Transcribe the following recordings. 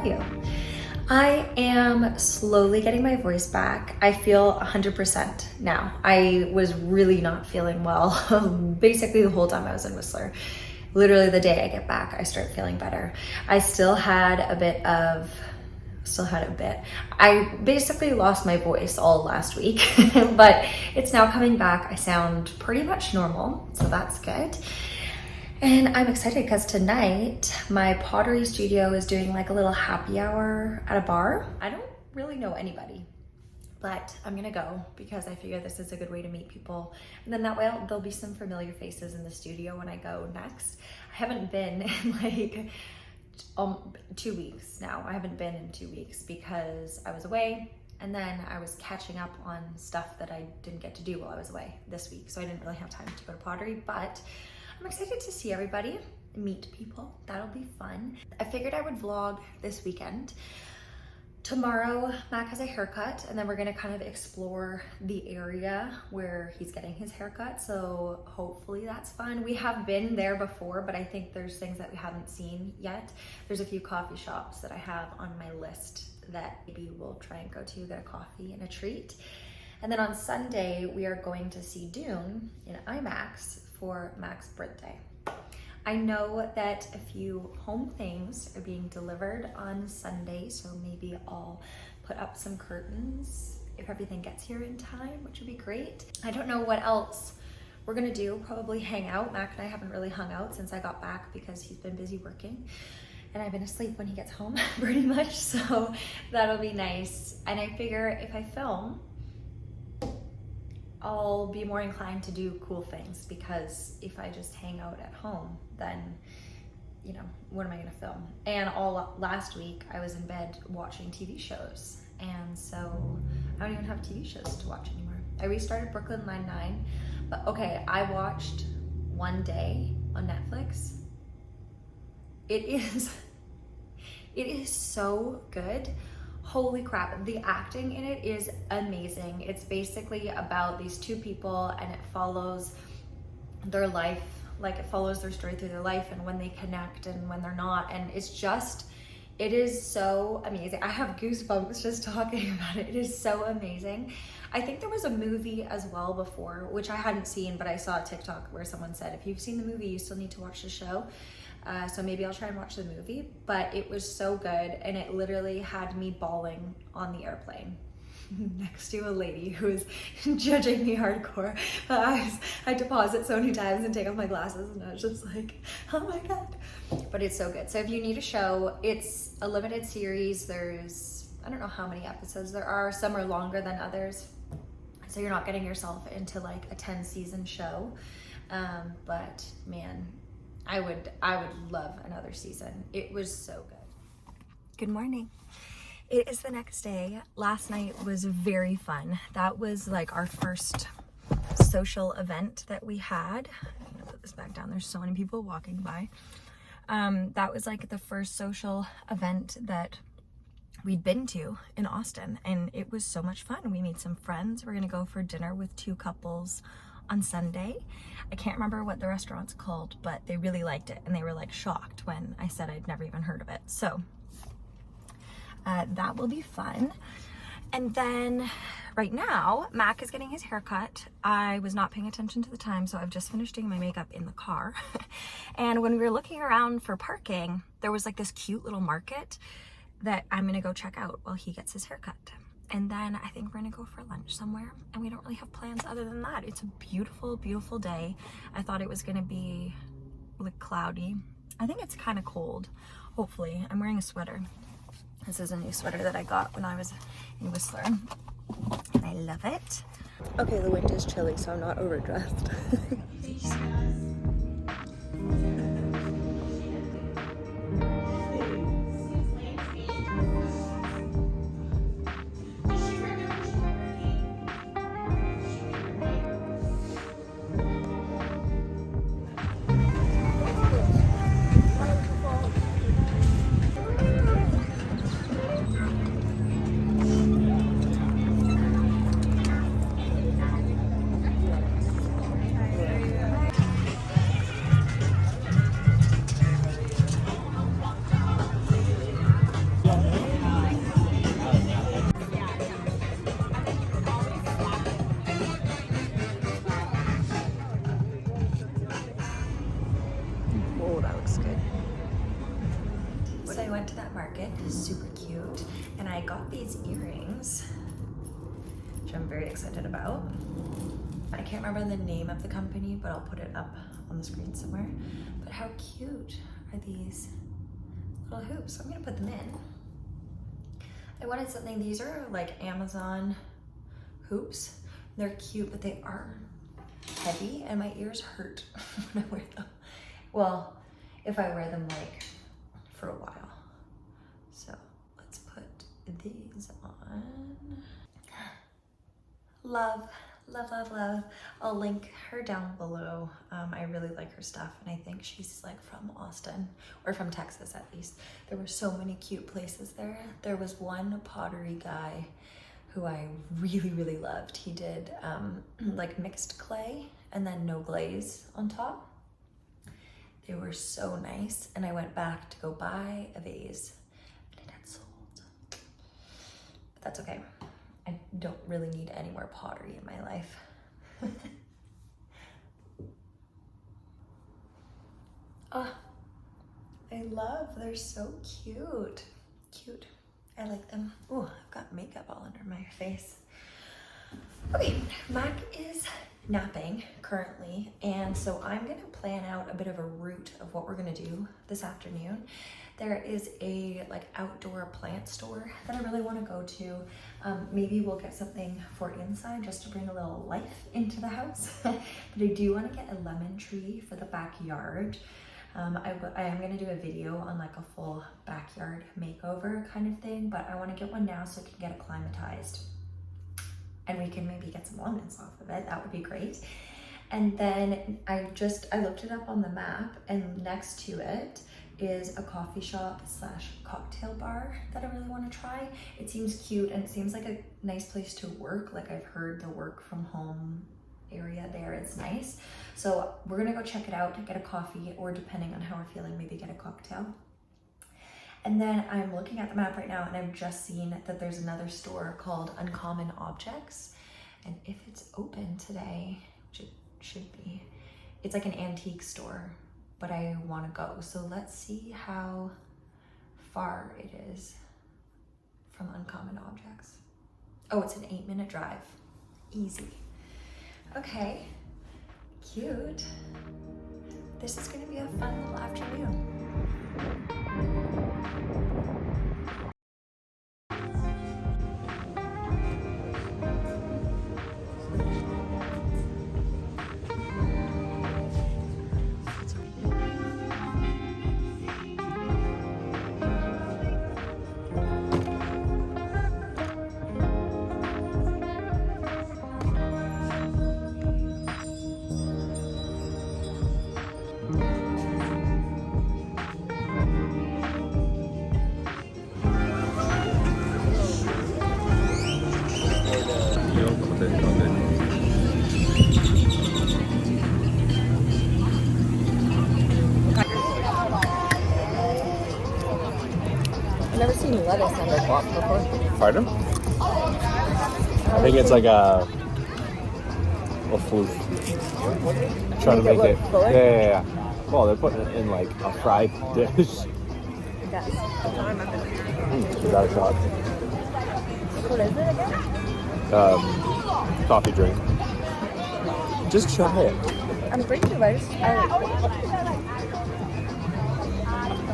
are you? I am slowly getting my voice back. I feel 100% now. I was really not feeling well basically the whole time I was in Whistler. Literally the day I get back, I start feeling better. I still had a bit. I basically lost my voice all last week, but it's now coming back. I sound pretty much normal, so that's good. And I'm excited because tonight my pottery studio is doing like a little happy hour at a bar. I don't really know anybody, but I'm gonna go because I figure this is a good way to meet people. And then that way there'll be some familiar faces in the studio when I go next. I haven't been in like 2 weeks now. I haven't been in 2 weeks because I was away, and then I was catching up on stuff that I didn't get to do while I was away this week. So I didn't really have time to go to pottery, but I'm excited to see everybody, meet people. That'll be fun. I figured I would vlog this weekend. Tomorrow, Mac has a haircut, and then we're gonna kind of explore the area where he's getting his haircut. So hopefully that's fun. We have been there before, but I think there's things that we haven't seen yet. There's a few coffee shops that I have on my list that maybe we'll try and go to, get a coffee and a treat. And then on Sunday, we are going to see Dune in IMAX for Mac's birthday. I know that a few home things are being delivered on Sunday, so maybe I'll put up some curtains if everything gets here in time, which would be great. I don't know what else we're gonna do, probably hang out. Mac and I haven't really hung out since I got back because he's been busy working, and I've been asleep when he gets home pretty much, so that'll be nice. And I figure if I film, I'll be more inclined to do cool things, because if I just hang out at home, then, you know, what am I gonna film? And all last week I was in bed watching TV shows, and so I don't even have TV shows to watch anymore. I restarted Brooklyn Nine-Nine, but okay, I watched one day on Netflix. It is so good. Holy crap, the acting in it is amazing. It's basically about these two people, and it follows their life, like it follows their story through their life and when they connect and when they're not. And it is so amazing. I have goosebumps just talking about it. It is so amazing. I think there was a movie as well before, which I hadn't seen, but I saw a TikTok where someone said, if you've seen the movie, you still need to watch the show. So maybe I'll try and watch the movie, but it was so good, and it literally had me bawling on the airplane next to a lady who was judging me hardcore. I had to pause it so many times and take off my glasses, and I was just like, oh my God. But it's so good. So if you need a show, it's a limited series. There's, I don't know how many episodes there are. Some are longer than others, so you're not getting yourself into like a 10-season show. But man, I would love another season. It was so good. Good morning. It is the next day. Last night was very fun. That was like our first social event that we had. I'm gonna put this back down. There's so many people walking by. That was like the first social event that we'd been to in Austin, and it was so much fun. We made some friends. We're gonna go for dinner with 2 couples on Sunday. I can't remember what the restaurant's called, but they really liked it, and they were like shocked when I said I'd never even heard of it. So that will be fun. And then right now, Mac is getting his haircut. I was not paying attention to the time, so I've just finished doing my makeup in the car. And when we were looking around for parking, there was like this cute little market that I'm gonna go check out while he gets his haircut. And then I think we're gonna go for lunch somewhere, and we don't really have plans other than that. It's a beautiful, beautiful day. I thought it was gonna be like cloudy. I think it's kind of cold, hopefully. I'm wearing a sweater. This is a new sweater that I got when I was in Whistler, and I love it. Okay, the wind is chilly, so I'm not overdressed. went to that market, super cute, and I got these earrings, which I'm very excited about. I can't remember the name of the company, but I'll put it up on the screen somewhere. But how cute are these little hoops? So I'm gonna put them in. I wanted something, these are like Amazon hoops. They're cute, but they are heavy and my ears hurt when I wear them. Well, if I wear them like for a while. So let's put these on. Love, love, love, love. I'll link her down below. I really like her stuff, and I think she's like from Austin, or from Texas at least. There were so many cute places there. There was one pottery guy who I really, really loved. He did like mixed clay and then no glaze on top. They were so nice, and I went back to go buy a vase, and it had sold. But that's okay. I don't really need any more pottery in my life. Oh, I love, they're so cute. Cute. I like them. Oh, I've got makeup all under my face. Okay, Mac is napping currently, and so I'm gonna plan out a bit of a route of what we're gonna do this afternoon. There is a like outdoor plant store that I really want to go to. Maybe we'll get something for inside just to bring a little life into the house. But I do want to get a lemon tree for the backyard. I am going to do a video on like a full backyard makeover kind of thing, but I want to get one now so I can get it acclimatized. And we can maybe get some lemons off of it. That would be great. And then I looked it up on the map, and next to it is a coffee shop / cocktail bar that I really want to try. It seems cute, and it seems like a nice place to work. Like, I've heard the work from home area there is nice. So we're gonna go check it out, get a coffee, or depending on how we're feeling, maybe get a cocktail. And then I'm looking at the map right now, and I've just seen that there's another store called Uncommon Objects. And if it's open today, which it should be, it's like an antique store, but I want to go. So let's see how far it is from Uncommon Objects. Oh, it's an 8-minute drive. Easy. Okay, cute. This is gonna be a fun little afternoon. I've never seen lettuce on their guac before. Pardon? I think it's like a floof. Trying to make it. Yeah. Well, they're putting it in like a fried dish. Yes. We got a shot. What is it again? Coffee drink. Just try it. I'm pretty sure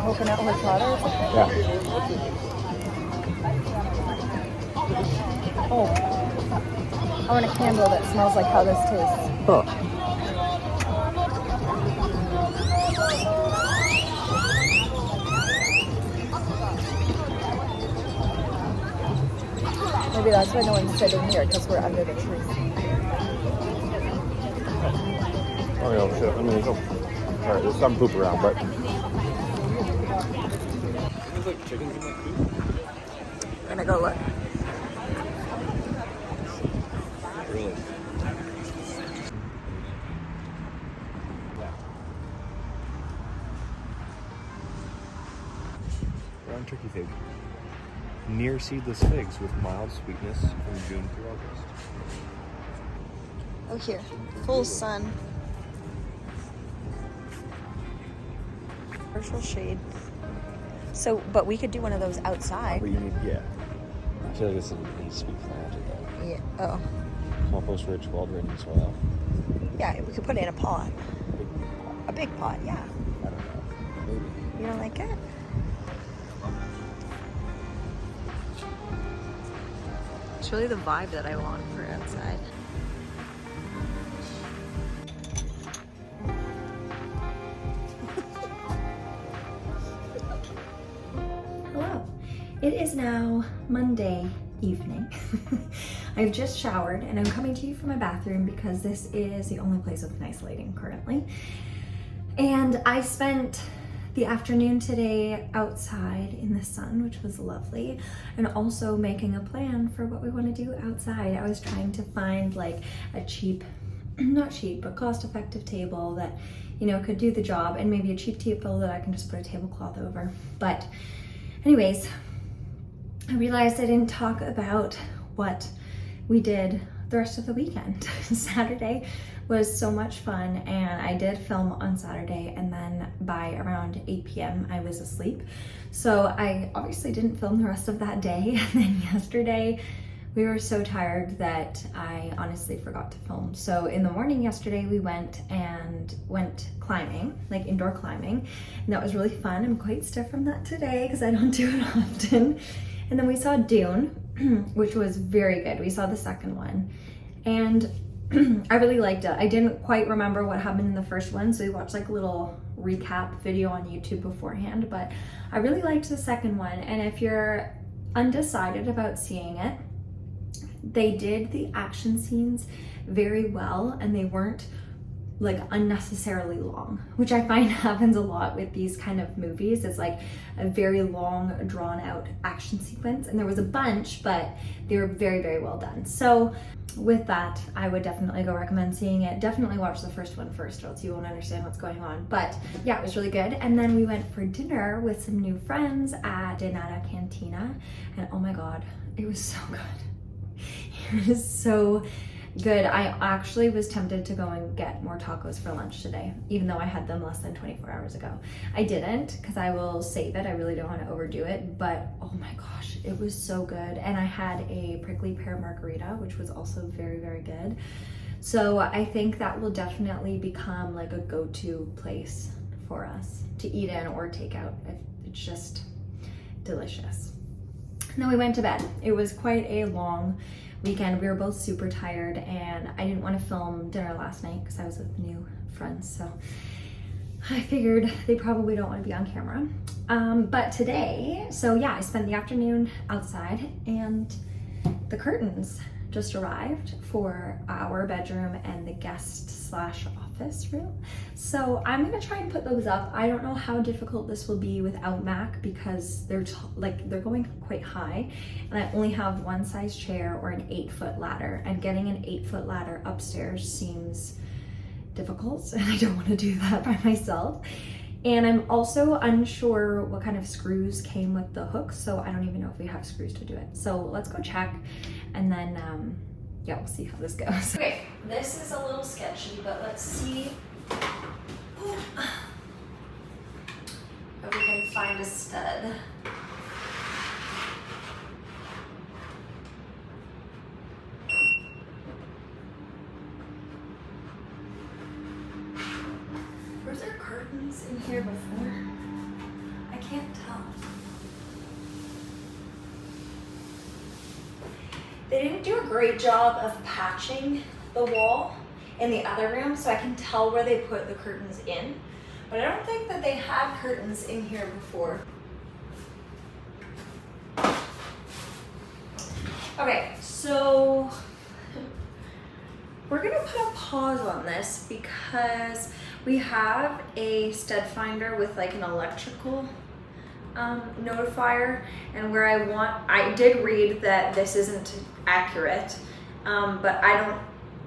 coconut horchata or something? Yeah. Oh. I want a candle that smells like how this tastes. Huh. Maybe that's why no one's sitting here, because we're under the tree. Oh yeah, shit. I mean, alright, there's some poop around, but. There's like chickens in that coop. I'm gonna go look. Really? Round turkey fig. Near seedless figs with mild sweetness from June through August. Oh, here. Full sun. Partial shade. So, but we could do one of those outside. But you need, yeah. I feel like this needs to be planted though. Yeah. Oh. Compost rich, well drained soil. Yeah, we could put it in a pot. Big pot. A big pot, yeah. I don't know. Maybe. You don't like it? It's really the vibe that I want for outside. Hello. It is now Monday evening. I've just showered and I'm coming to you from my bathroom because this is the only place with nice lighting currently. And I spent the afternoon today outside in the sun, which was lovely, and also making a plan for what we want to do outside. I was trying to find like a cheap, not cheap, but cost-effective table that, you know, could do the job, and maybe a cheap table that I can just put a tablecloth over. But anyways, I realized I didn't talk about what we did the rest of the weekend. Saturday was so much fun, and I did film on Saturday, and then by around 8 p.m. I was asleep. So I obviously didn't film the rest of that day. And then yesterday we were so tired that I honestly forgot to film. So in the morning yesterday we went climbing, like indoor climbing, and that was really fun. I'm quite stiff from that today because I don't do it often. And then we saw Dune, which was very good. We saw the second one, and I really liked it. I didn't quite remember what happened in the first one, so we watched like a little recap video on YouTube beforehand, but I really liked the second one. And if you're undecided about seeing it, they did the action scenes very well, and they weren't like unnecessarily long, which I find happens a lot with these kind of movies. It's like a very long, drawn out action sequence, and there was a bunch, but they were very, very well done. So with that, I would definitely go recommend seeing it. Definitely watch the first one first, or else you won't understand what's going on. But yeah, it was really good. And then we went for dinner with some new friends at Denata Cantina, and oh my God, it was so good. It was so good. I actually was tempted to go and get more tacos for lunch today, even though I had them less than 24 hours ago. I didn't, because I will save it. I really don't want to overdo it, but oh my gosh, it was so good. And I had a prickly pear margarita, which was also very, very good. So I think that will definitely become like a go-to place for us to eat in or take out. It's just delicious. And then we went to bed. It was quite a long weekend. We were both super tired, and I didn't want to film dinner last night because I was with new friends, so I figured they probably don't want to be on camera. But today, so yeah, I spent the afternoon outside, and the curtains just arrived for our bedroom and the guest/office room. So I'm gonna try and put those up. I don't know how difficult this will be without Mac, because they're going quite high, and I only have one size chair or an 8-foot ladder, and getting an 8-foot ladder upstairs seems difficult, and I don't want to do that by myself. And I'm also unsure what kind of screws came with the hooks, so I don't even know if we have screws to do it. So let's go check, and then yeah, we'll see how this goes. Okay, this is a little sketchy, but let's see if we can find a stud. Were there curtains in here before? I can't tell. They didn't do a great job of patching the wall in the other room, so I can tell where they put the curtains in, but I don't think that they had curtains in here before. Okay, so we're gonna put a pause on this because we have a stud finder with like an electrical notifier, and where I did read that this isn't accurate, but I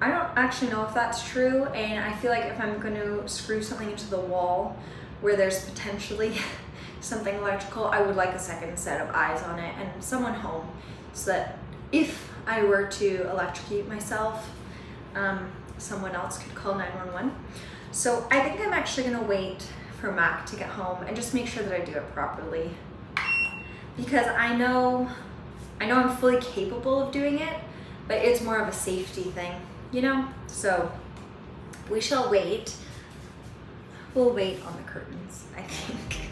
don't actually know if that's true, and I feel like if I'm going to screw something into the wall where there's potentially something electrical, I would like a second set of eyes on it and someone home, so that if I were to electrocute myself, someone else could call 911. So I think I'm actually gonna wait for Mac to get home and just make sure that I do it properly because I know I'm fully capable of doing it, but it's more of a safety thing, you know? So we shall wait. We'll wait on the curtains, I think.